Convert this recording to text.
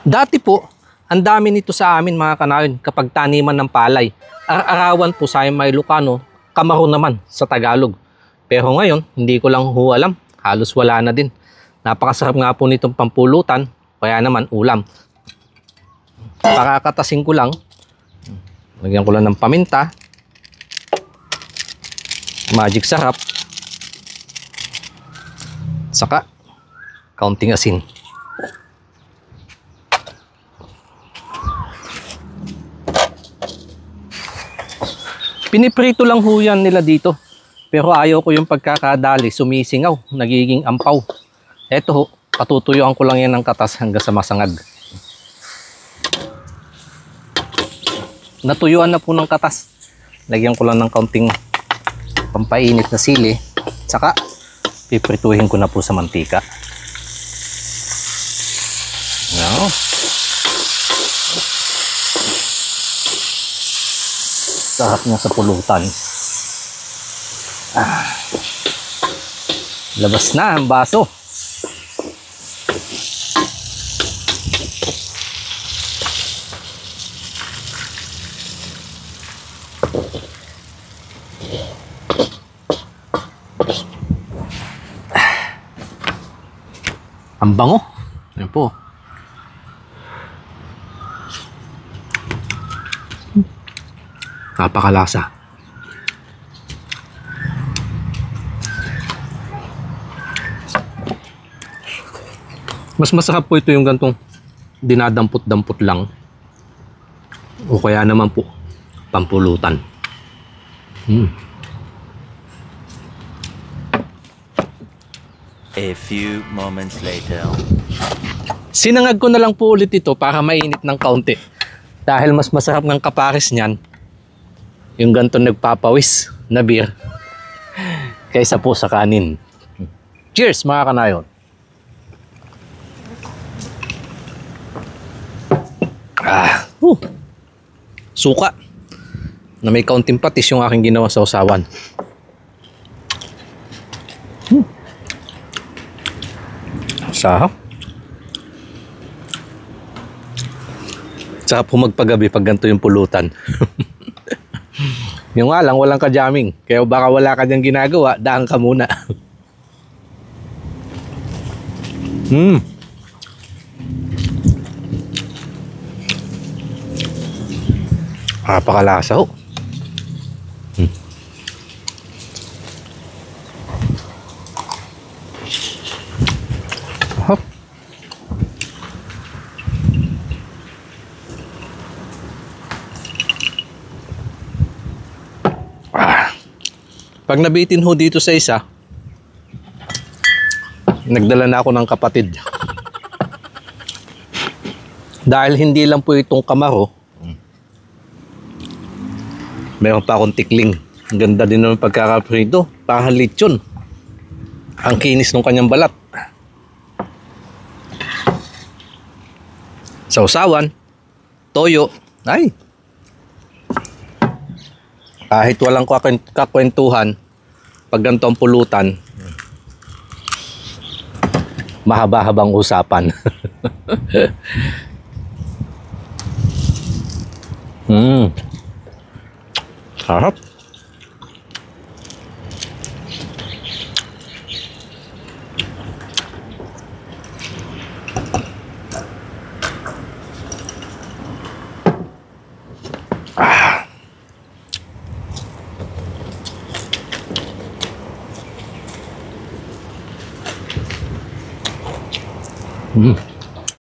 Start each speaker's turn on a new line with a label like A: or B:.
A: Dati po, ang dami nito sa amin mga kanayon kapag taniman ng palay. Arawan po sa may Ilocano, kamaro naman sa Tagalog. Pero ngayon, hindi ko lang ho alam. Halos wala na din. Napakasarap nga po nitong pampulutan, kaya naman ulam. Pakakatasin ko lang. Lagyan ko lang ng paminta. Magic sarap. Saka, kaunting asin. Piniprito lang ho yan nila dito. Pero ayaw ko yung pagkakadali, sumisingaw, nagiging ampaw. Eto ho, patutuyuan ko lang yan ng katas hanggang sa masangag. Natuyuan na po ng katas. Lagyan ko lang ng kaunting pampainit na sili. Saka, piprituhin ko na po sa mantika. Now, sarap niya sa pulutan. Labas na ang baso. Ang bango. Ayan po. Napakalasa. Mas masarap po ito yung gantong dinadampot-dampot lang. O kaya naman po, pampulutan.
B: A few moments later.
A: Sinangag ko na lang po ulit ito para mainit ng kaunti. Dahil mas masarap ng kapares niyan, yung ganito nagpapawis na beer, kaysa po sa kanin. Cheers mga kanayon! Suka na may kaunting patis yung aking ginawa sa usawan. Sarap. Sarap po magpagabi pag ganito yung pulutan. Yung nga lang, walang ka-jamming. Kaya baka wala ka diyang ginagawa, daan ka muna. Napakalasa ho. Hop. Pag nabitin ho dito sa isa, nagdala na ako ng kapatid. Dahil hindi lang po itong kamaro, meron pa akong tikling. Ang ganda din naman pagkakaprito. Parang lechon. Ang kinis ng kanyang balat. Sausawan, toyo. Ay! Kahit walang kakwentuhan, pag ganito ang pulutan, mahaba-habang usapan. Sarap.